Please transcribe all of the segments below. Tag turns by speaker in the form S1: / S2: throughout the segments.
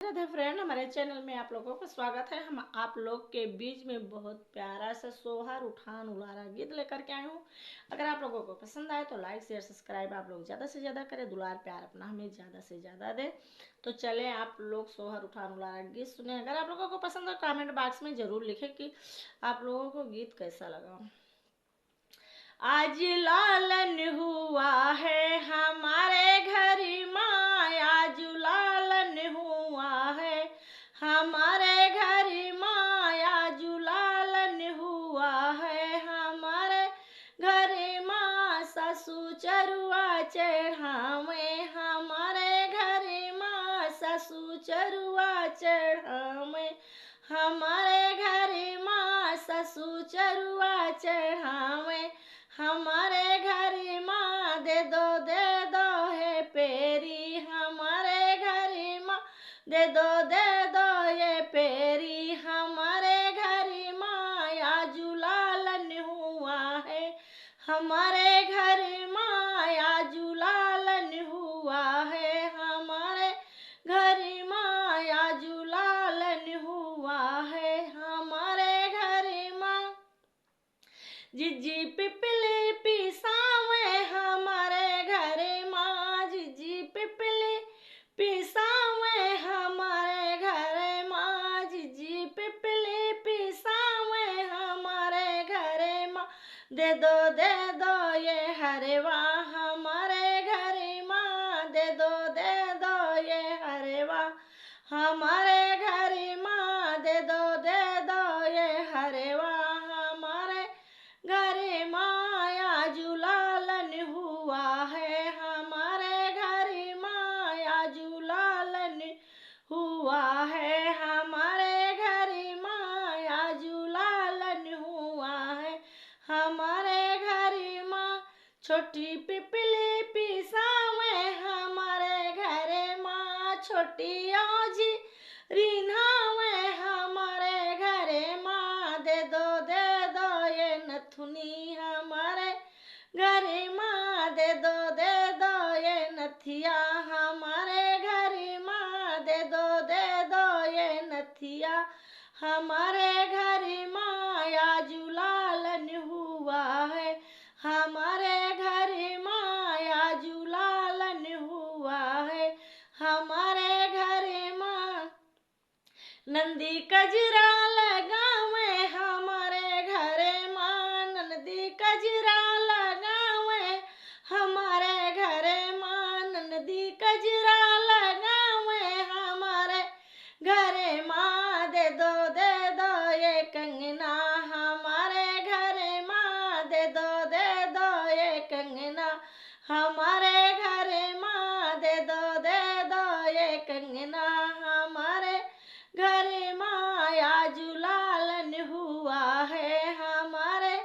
S1: Radhe friend, हमारे channel में आप लोगों का स्वागत है। हम आप लोग के बीच में बहुत प्यारा सा सोहर उठान उलारा गीत लेकर के आए हूँ। अगर आप लोगों को पसंद आए तो लाइक शेयर सब्सक्राइब आप लोग ज़्यादा से ज़्यादा करें, दुलार प्यार अपना हमें ज़्यादा से ज़्यादा दे। तो चले आप लोग सोहर उठान उलारा गीत सुने। अगर आप लोगों को पसंद हो कमेंट बॉक्स में ज़रूर लिखें कि आप लोगों को गीत कैसा लगा। आज लालन हुआ है हमारे घर माँ, आज लालन हुआ है हमारे घर माँ, आज लालन हुआ है हमारे घर माँ। ससु चरुआ चढ़ावे हमारे घर माँ, ससु चरुआ चढ़ावे हमारे घर माँ, ससु चरुआ चढ़ावे हमारे घर माँ। दे दो है पेरी हमारे घर माँ, दे दो ये पेरी हमारे घर माँ। आजू लालन हुआ है हमारे घर माँ, आजू लालन हुआ है हमारे घर माँ, आजू लालन हुआ है हमारे घर माँ। जिजी पिपली पिसावे हमारे घर माँ, जिजी पिपली पिसावे हमारे घर माँ, जिजी पिपली पिसावे हमारे घर माँ। दे दो ये हरवा हमारे घर माँ, दे दो ये हरवा हमारे घर माँ, दे दो ये हरवा हमारे घर माँ। आजू लालन हुआ है हमारे घर माँ, आजू लालन हुआ है हमारे घर माँ, आजू लालन हुआ है हमारे घर माँ। छोटी पिपली पिसावे हमारे घर माँ, छोटी औजी रिन्हावे हमारे घर माँ। दे दो ये नथुनी हमारे घर माँ, दे दो ये नथिया हमारे घर माँ, दे दो ये नथिया हमारे घर माँ। आजू लालन हुआ है हमारे घर माँ, आजू लालन हुआ है हमारे घर माँ। नंदी कजरा लगावे हमारे घर माँ, नंदी कजरा लगावे हमारे घर माँ, नंदी कजरा लगावे हमारे घर माँ। दे दो ये कंगना हमारे घर माँ, दे दो ये कंगना हमारे घर माँ, दे दो ये कंगना हमारे घर माँ। आजू लालन हुआ है हमारे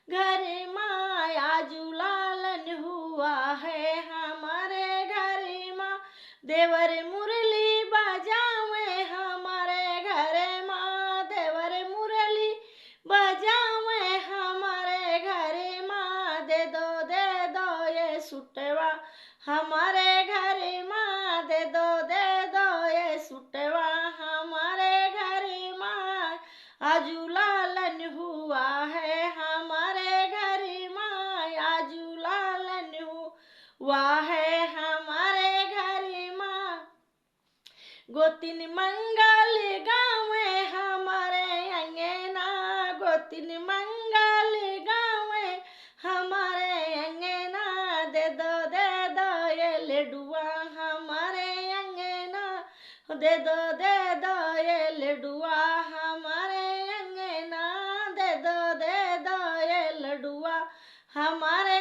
S1: घर माँ, आजू लालन हुआ है हमारे घर माँ। देवर मुरली बजावे हमारे घर माँ, देवर मुरली बजावे हमारे घर माँ। दे दो ये सुटवा हमारे घर माँ, दे दो ये सुटवा हमारे घर माँ। आजू लालन हुआ है हमारे घर माँ, आजू लालन हुआ है हमारे घर माँ। गोतिन मंगल गावे हमारे अंगना, गोतिन मंगल गावे हमारे अंगना। दे दो ये लडुआ हमारे अंगना, दे दो ये लडुआ हमारे अंगना, दे दो ये लडुआ हमारे